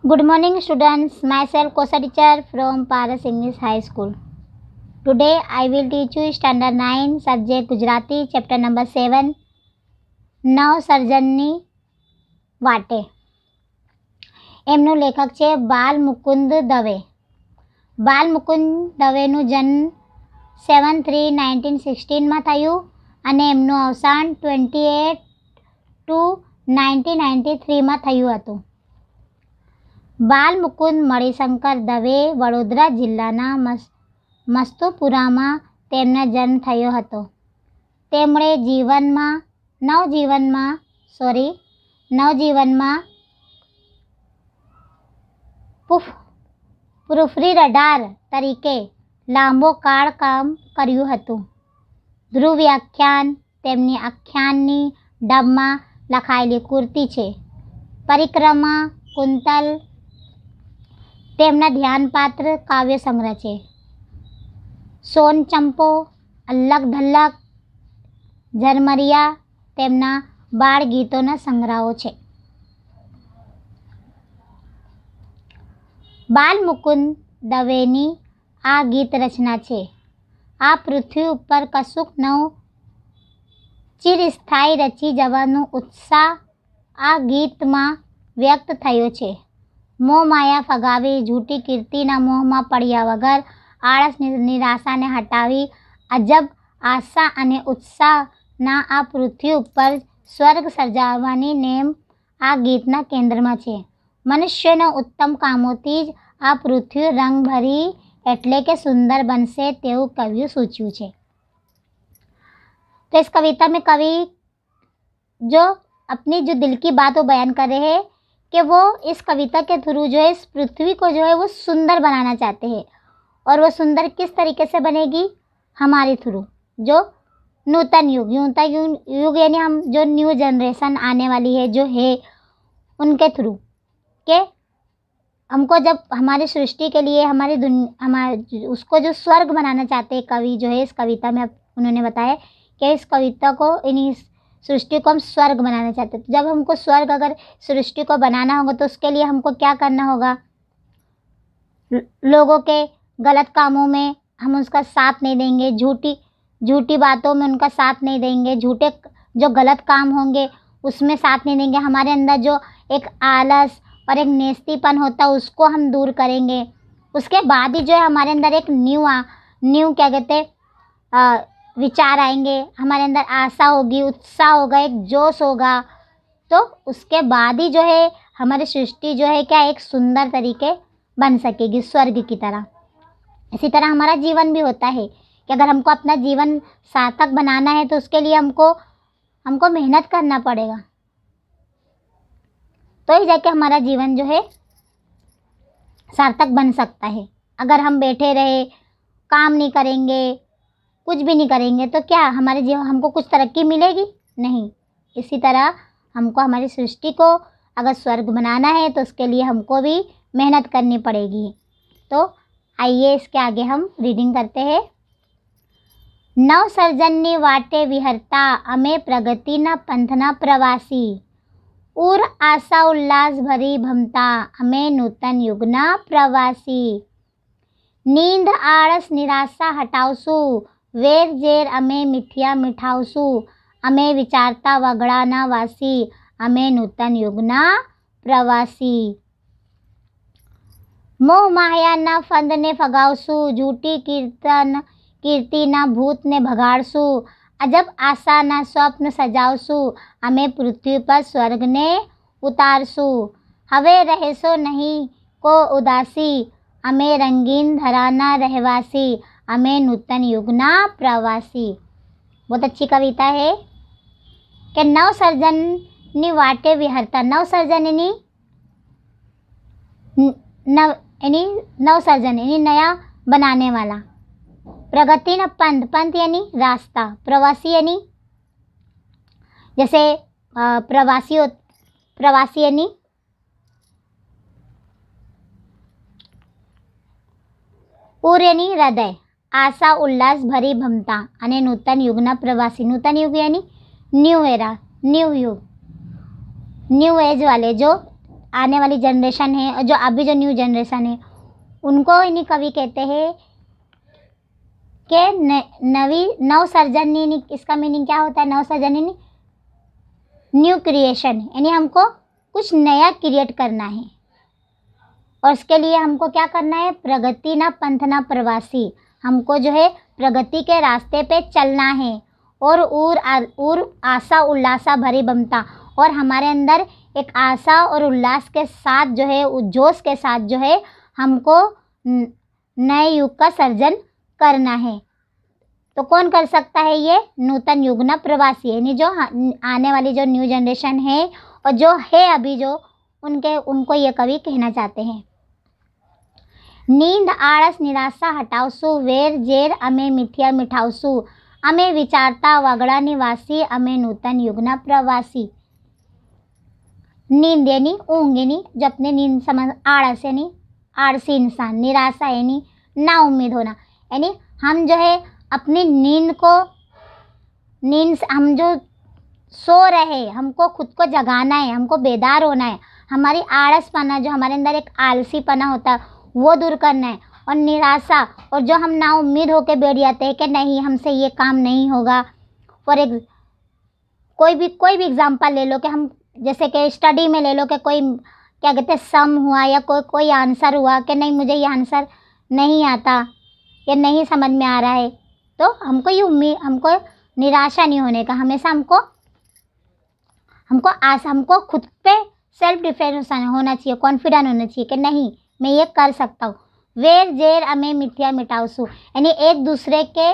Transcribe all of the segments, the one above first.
Good morning students, myself Kosa teacher from Paras English High School. Today I will teach you standard 9 subject Gujarati chapter number 7 નવ સર્જનની વાટે. એમનું લેખક છે બાલમુકુંદ દવે. બાલમુકુંદ દવેનું જન્મ 7/3/1916 થયું અને એમનું અવસાન 28/2/1993 થયું હતું. બાલમુકુંદ મણિશંકર દવે વડોદરા જિલ્લાના મસ્તુપુરામાં તેમનો જન્મ થયો હતો. તેમણે નવજીવનમાં પ્રૂફરીડર તરીકે લાંબો કાળ કામ કર્યું હતું. ધ્રુવ વ્યાખ્યાન તેમની આખ્યાનની ઢબમાં લખાયેલી કૃતિ છે. પરિક્રમા કુંતલ તેમના ધ્યાનપાત્ર કાવ્ય સંગ્રહ છે. સોનચંપો, અલ્લક ધલ્લક, ઝરમરિયા તેમના બાળ ગીતોના સંગ્રહો છે. બાલમુકુંદ દવેની આ ગીત રચના છે. આ પૃથ્વી ઉપર કશુંક નવું ચિરસ્થાયી રચી જવાનો ઉત્સાહ આ ગીતમાં વ્યક્ત થયો છે. મોહ માયા ફગાવી જૂઠી કીર્તિના મોહમાં પડ્યા વગર આળસ નિરાશાને હટાવી અજબ આશા અને ઉત્સાહના આ પૃથ્વી ઉપર સ્વર્ગ સર્જાવવાની નેમ આ ગીતના કેન્દ્રમાં છે. મનુષ્યના ઉત્તમ કામોથી જ આ પૃથ્વી રંગભરી એટલે કે सुंदर बनसे તેવું કવિએ સૂચ્યું છે. तो इस कविता में कवि जो अपनी जो दिल की बात वो बयान कर रहे हैं कि वो इस कविता के थ्रू जो है इस पृथ्वी को जो है वो सुंदर बनाना चाहते हैं. और वो सुंदर किस तरीके से बनेगी? हमारे थ्रू जो नूतन युग यानी हम जो न्यू जनरेशन आने वाली है जो है उनके थ्रू के हमको जब हमारी सृष्टि के लिए हमारे उसको जो स्वर्ग बनाना चाहते हैं कवि जो है इस कविता में उन्होंने बताया कि इस कविता को सृष्टि को हम स्वर्ग बनाना चाहते हैं. तो जब हमको स्वर्ग अगर सृष्टि को बनाना होगा तो उसके लिए हमको क्या करना होगा? लोगों के गलत कामों में हम उसका साथ नहीं देंगे, झूठी बातों में उनका साथ नहीं देंगे, झूठे जो गलत काम होंगे उसमें साथ नहीं देंगे. हमारे अंदर जो एक आलस और एक नेस्तीपन होता है उसको हम दूर करेंगे. उसके बाद ही जो है हमारे अंदर एक न्यू क्या कहते विचार आएंगे, हमारे अंदर आशा होगी, उत्साह होगा, एक जोश होगा. तो उसके बाद ही जो है हमारी सृष्टि जो है क्या एक सुंदर तरीके बन सकेगी स्वर्ग की तरह. इसी तरह हमारा जीवन भी होता है कि अगर हमको अपना जीवन सार्थक बनाना है तो उसके लिए हमको मेहनत करना पड़ेगा. तो ही जाके हमारा जीवन जो है सार्थक बन सकता है. अगर हम बैठे रहे, काम नहीं करेंगे, कुछ भी नहीं करेंगे तो क्या हमारे जीवन हमको कुछ तरक्की मिलेगी? नहीं. इसी तरह हमको हमारी सृष्टि को अगर स्वर्ग बनाना है तो उसके लिए हमको भी मेहनत करनी पड़ेगी. तो आइए इसके आगे हम रीडिंग करते हैं. नव सर्जननी वाटे विहरता अमे प्रगतिना पंथना प्रवासी. उर आशा उल्लास भरी भमता अमे नूतन युगना प्रवासी. नींद आळस निराशा हटावसु वेर जेर अमे मिठिया मिठावसु. अमे विचारता वगड़ाना वासी अमे नूतन युगना प्रवासी. मोह मायाना फंद ने फगावसु झूठी कीर्तिना भूत ने भगाड़सु. अजब आशाना स्वप्न सजावसु अमे पृथ्वी पर स्वर्ग ने उतारसु. हवे रहेसो नहीं को उदासी अमे रंगीन धराना रहवासी अमे नूतन युगना प्रवासी. बहुत अच्छी कविता है कि नव सर्जन ની વાટે વિહરતા. નવ સર્જન नव सर्जन यानी नया बनाने वाला. प्रगति न पंथ यानी रास्ता. प्रवासी यानी जैसे प्रवासी यानी उर यानी हृदय. आशा उल्लास भरी भमता અને નૂતન યુગના પ્રવાસી. નૂતન યુગ यानी न्यू एरा, न्यू युग, न्यू एज वाले जो आने वाली जनरेशन है और जो अभी जो न्यू जनरेशन है उनको इन्हीं कवि कहते हैं कि नवी नवसर्जन, यानी इसका मीनिंग क्या होता है? नवसर्जन यानी न्यू क्रिएशन, यानी हमको कुछ नया क्रिएट करना है और उसके लिए हमको क्या करना है? प्रगति ना पंथ ना प्रवासी, हमको जो है प्रगति के रास्ते पे चलना है और उर आशा उल्लासा भरी बमता, और हमारे अंदर एक आशा और उल्लास के साथ जो है, जोश के साथ जो है हमको नए युग का सर्जन करना है। तो कौन कर सकता है ये? नूतन युग ना प्रवासी, यानी जो आने वाली जो न्यू जनरेशन है और जो है अभी जो उनको ये कवि कहना चाहते हैं। नींद आळस निराशा हटावसु, वेर जेर अमे मिथ्या मिठावसु, अमे विचारता वगड़ा निवासी, अमे नूतन युग ना प्रवासी। नींद यानी ऊँग, यानी जो अपने नींद समझ, आळस यानी आलसी इंसान, निराशा यानी ना उम्मीद होना, यानी हम जो है अपनी नींद से हम जो सो रहे, हमको खुद को जगाना है, हमको बेदार होना है, हमारी आलसपना, जो हमारे अंदर एक आलसीपना होता है वो दूर करना है, और निराशा, और जो हम ना उम्मीद होकर बैठ जाते हैं कि नहीं हमसे ये काम नहीं होगा। फॉर कोई भी एग्जांपल ले लो कि हम जैसे कि स्टडी में ले लो कि कोई क्या कहते हैं सम हुआ या कोई आंसर हुआ कि नहीं मुझे ये आंसर नहीं आता या नहीं समझ में आ रहा है, तो हमको ये हमको निराशा नहीं होने का, हमेशा हमको खुद पे सेल्फ डिफेंस होना चाहिए, कॉन्फिडेंट होना चाहिए कि नहीं मैं ये कर सकता हूँ। वेर जेर अमे मिथ्या मिटावसु, यानी एक दूसरे के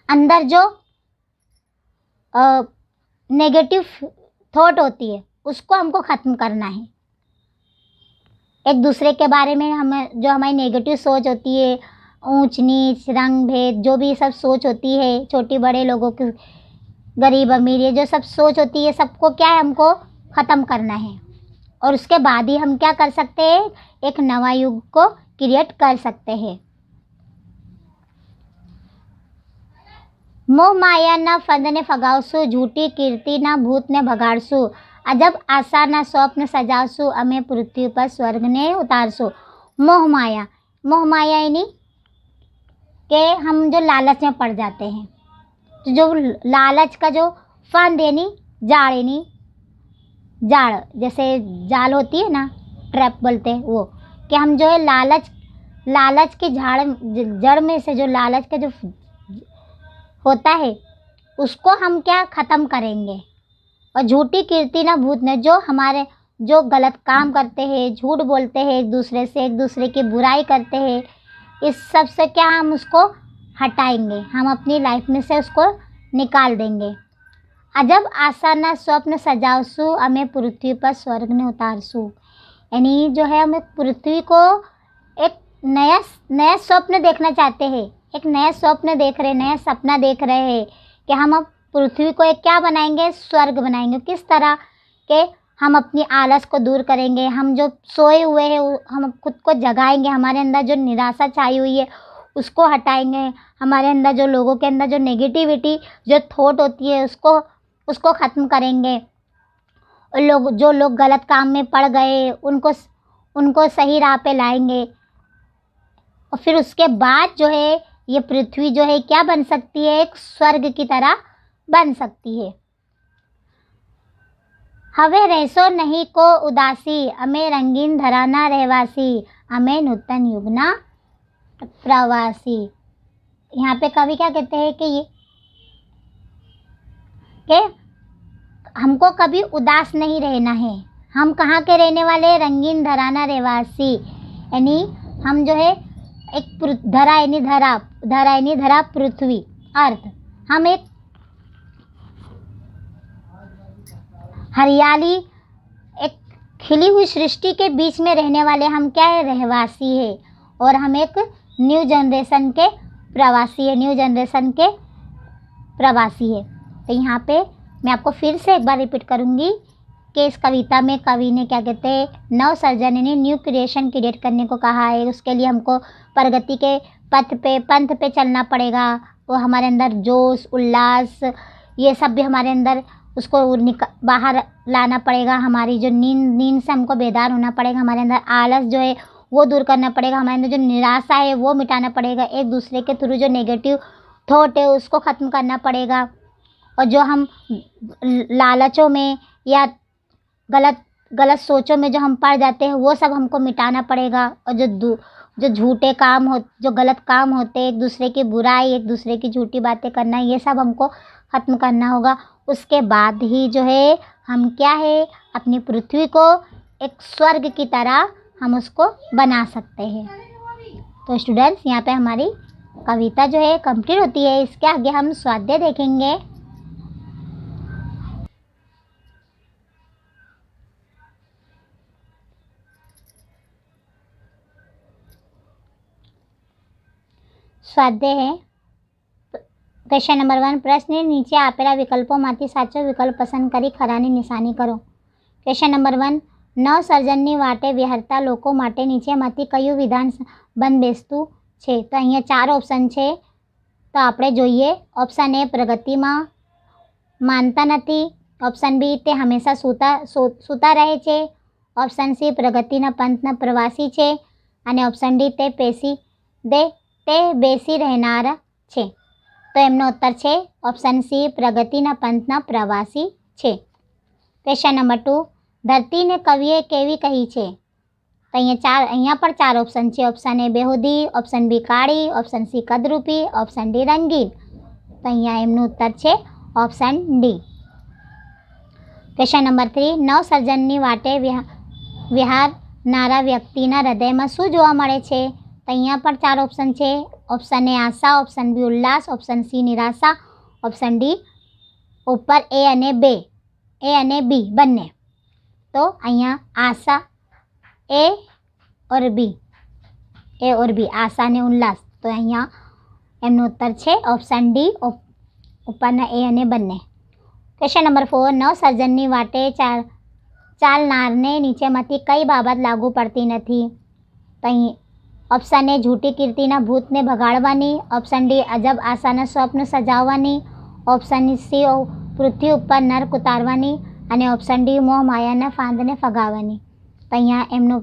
अंदर जो नेगेटिव थॉट होती है उसको हमको ख़त्म करना है। एक दूसरे के बारे में जो हमारी नेगेटिव सोच होती है, ऊंच नीच रंग भेद जो भी सब सोच होती है, छोटी बड़े लोगों की, गरीब अमीर, ये जो सब सोच होती है सबको क्या है हमको ख़त्म करना है, और उसके बाद ही हम क्या कर सकते हैं? एक नवा युग को क्रिएट कर सकते हैं। मोह माया न फंद ने फगावसु, झूठी कीर्ति न भूत ने भगाड़सु, अजब आशा न स्वप्न सजावसु, अमे पृथ्वी पर स्वर्ग ने उतारसु। मोह माया यानी कि हम जो लालच में पड़ जाते हैं, तो जो लालच का जो फंद यानी जाड़ जैसे जाल होती है ना, ट्रैप बोलते हैं वो, कि हम जो है लालच की जड़ में से जो लालच का जो होता है उसको हम क्या ख़त्म करेंगे। और झूठी कीर्ति ना भूत ने, जो गलत काम करते हैं, झूठ बोलते हैं एक दूसरे की बुराई करते हैं, इस सब से क्या हम उसको हटाएंगे, हम अपनी लाइफ में से उसको निकाल देंगे। अजब आशा न स्वप्न सजावसु, हमें पृथ्वी पर स्वर्ग ने उतारसु, यानी जो है हमें पृथ्वी को एक नया स्वप्न देखना चाहते हैं, एक नया स्वप्न देख रहे, नया सपना देख रहे हैं कि हम अब पृथ्वी को एक क्या बनाएंगे? स्वर्ग बनाएंगे। किस तरह के? हम अपनी आलस को दूर करेंगे, हम जो सोए हुए हैं हम खुद को जगाएंगे, हमारे अंदर जो निराशा छाई हुई है उसको हटाएंगे, हमारे अंदर जो लोगों के अंदर जो नेगेटिविटी जो थॉट होती है उसको ख़त्म करेंगे, और जो लोग गलत काम में पड़ गए उनको सही राह पे लाएंगे, और फिर उसके बाद जो है ये पृथ्वी जो है क्या बन सकती है? एक स्वर्ग की तरह बन सकती है। हवे रहसो नहीं को उदासी, अमे रंगीन धराना रहवासी, अमे नूतन युगना प्रवासी। यहाँ पे कवि क्या कहते हैं कि हमको कभी उदास नहीं रहना है। हम कहाँ के रहने वाले? रंगीन धराना रहवासी, यानी हम जो है एक धरा पृथ्वी अर्थ, हम एक हरियाली एक खिली हुई सृष्टि के बीच में रहने वाले हम क्या है? रहवासी है, और हम एक न्यू जनरेशन के प्रवासी है। तो यहाँ पे मैं आपको फिर से एक बार रिपीट करूँगी कि इस कविता में कवि ने क्या कहते हैं? नवसर्जन यानी न्यू क्रिएशन क्रिएट करने को कहा है। उसके लिए हमको प्रगति के पंथ पे चलना पड़ेगा, वो हमारे अंदर जोश उल्लास ये सब भी हमारे अंदर उसको बाहर लाना पड़ेगा। हमारी जो नींद से हमको बेदार होना पड़ेगा। हमारे अंदर आलस जो है वो दूर करना पड़ेगा। हमारे अंदर जो निराशा है वो मिटाना पड़ेगा। एक दूसरे के थ्रू जो नेगेटिव थॉट है उसको ख़त्म करना पड़ेगा। और जो हम लालचों में या गलत सोचों में जो हम पड़ जाते हैं वो सब हमको मिटाना पड़ेगा। और जो झूठे काम जो गलत काम होते हैं, एक दूसरे की बुराई, एक दूसरे की झूठी बातें करना, ये सब हमको ख़त्म करना होगा। उसके बाद ही जो है हम क्या है अपनी पृथ्वी को एक स्वर्ग की तरह हम उसको बना सकते हैं। तो स्टूडेंट्स, यहाँ पे हमारी कविता जो है कंप्लीट होती है। इसके आगे हम स्वाध्याय देखेंगे। સ્વાધ્યાય है क्वेश्चन नंबर 1 प्रश्न नीचे आपेला विकल्पोमांथी साचो विकल्प पसंद करी खरानी निशानी करो। क्वेश्चन नंबर 1 नवसર્જનની વાટે વિહરતા લોકો માટે નીચેમાંથી કયું વિધાન બંધબેસતું છે? તો અહીંયા 4 ઓપ્શન છે, તો આપણે જોઈએ। ઓપ્શન એ પ્રગતિમાં માનતા નથી। ઓપ્શન બી તે હંમેશા સૂતા રહે છે। ઓપ્શન સી પ્રગતિના પંથના પ્રવાસી છે। અને ઓપ્શન ડી તે બેસી રહેનારા છે। તો એમનો ઉત્તર છે ઓપ્શન સી પ્રગતિના પંથના પ્રવાસી છે। ક્વેશ્ચન નંબર 2 ધરતીને કવિએ કેવી કહી છે? તો અહીંયા પણ 4 ઓપ્શન છે। ઓપ્શન એ બેહુદી, ઓપ્શન બી કાળી, ઓપ્શન સી કદરૂપી, ઓપ્શન ડી રંગીન। તો અહીંયા એમનું ઉત્તર છે ઓપ્શન ડી। ક્વેશ્ચન નંબર 3 નવસર્જનની વાટે વિહારનારા વ્યક્તિના હૃદયમાં શું જોવા મળે છે? तो अँ पर 4 ऑप्शन है। ऑप्शन ए आशा, ऑप्शन बी उल्लास, ऑप्शन सी निराशा, ऑप्शन डी ऊपर ए अने बी बने। तो अँ आशा ए और बी आशा ने उल्लास। तो अँ एमनो उत्तर है ऑप्शन डी उपरना ए अने बने। क्वेश्चन नंबर 4 नवसर्जननी वाटे चालनारने नीचेमांथी कई बाबत लागू पड़ती नहीं? तो ऑप्शन ए झूठी कीर्तिना भूतने भगाड़वानी, ऑप्शन डी अजब आशाना स्वप्न सजाववानी, ऑप्शन सी पृथ्वी पर नर्क उतारवानी અને ऑप्शन डी मोह मायाना फांदने फगाववानी। तो अँ एमनो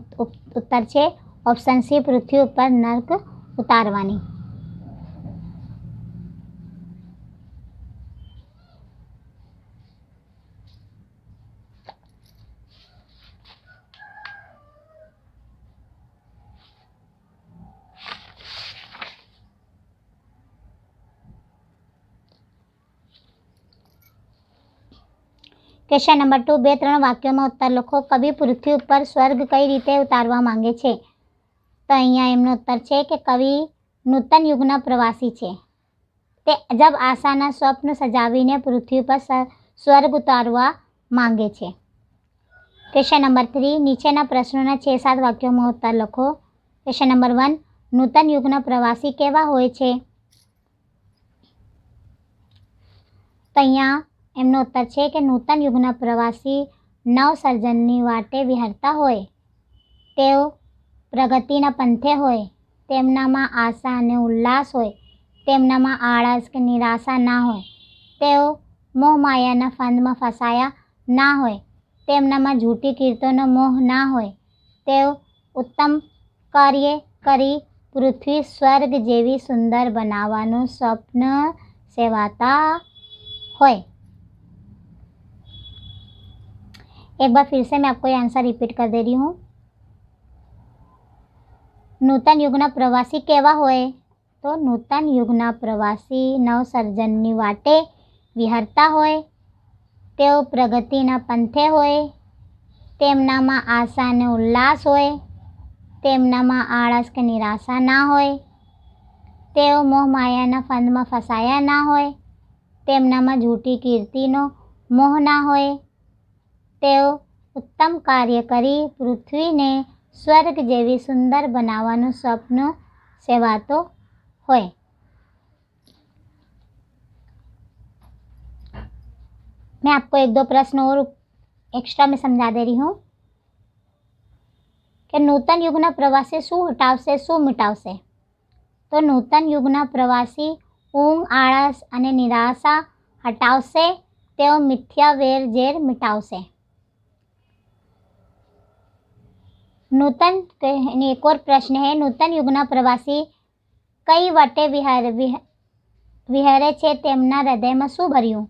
उत्तर है ऑप्शन सी पृथ्वी पर नर्क उतारवानी। क्वेश्चन नंबर 2 2-3 वाक्यों में उत्तर लखो। कवि पृथ्वी पर स्वर्ग कई रीते उतारवा मांगे छे? तो अहींया एमनो उत्तर है कि कवि नूतन युगना प्रवासी है। ते अजब आशाना स्वप्न सजावीने पृथ्वी पर स्वर्ग उतारवा मांगे छे। क्वेश्चन नंबर 3 नीचेना प्रश्नों 6-7 वाक्यों में उत्तर लखो। क्वेश्चन नंबर 1 नूतन युगना प्रवासी केवा होय छे? तो अहींया एमनो उत्तर है कि नूतन युगना प्रवासी नवसर्जननी वाटे विहरता होय, तेओ प्रगतिना पंथे होय, तेमनामां आशा अने उल्लास होय, तेमनामां आळस के निराशा ना होय, तेओ मोह मायाना फंदमां फसाया ना होय, तेमनामां झूठी कीर्तनों मोह ना होय, तेओ उत्तम कार्य करी पृथ्वी स्वर्ग जेवी सुंदर बनावानुं स्वप्न सेवाता होय। एक बार फिर से मैं आपको ये आंसर रिपीट कर दे रही हूँ। नूतन युगना प्रवासी केवा होय? तो नूतन युगना प्रवासी नवसर्जननी वाटे विहरता होय, तेओ प्रगतिना पंथे होय, तेमनामां आशा ने उल्लास होय, तेमनामां आळस के निराशा ना होय, तेओ मोह मायाना फंदमां फसाया ना होय, तेमनामां झूठी कीर्तिनो मोह ना होय, तेओ उत्तम कार्य करी पृथ्वी ने स्वर्ग जेवी सुंदर बनावानुं स्वप्न सेवातो होय। मैं आपको 1-2 प्रश्न और एक्स्ट्रा में समझा दे रही हूँ कि नूतन युगना प्रवासी शू हटावशे शू मिटावशे? तो नूतन युगना प्रवासी ऊंघ, आळस अने निराशा हटावशे તેઓ મિથ્યા વેર ઝેર મિટાવશે। नूतन एक और प्रश्न है, नूतन युगना प्रवासी कई वटे विहरे छे तेमना हृदयमां शुं भर्युं?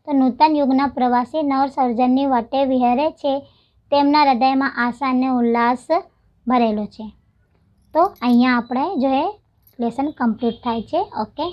तो नूतन युगना प्रवासी नवसर्जननी वटे विहरे छे तेमना हृदयमां आशा ने उल्लास भरेलो छे। तो अहींया આપણે जो है लेसन कम्प्लीट थाय छे। ओके।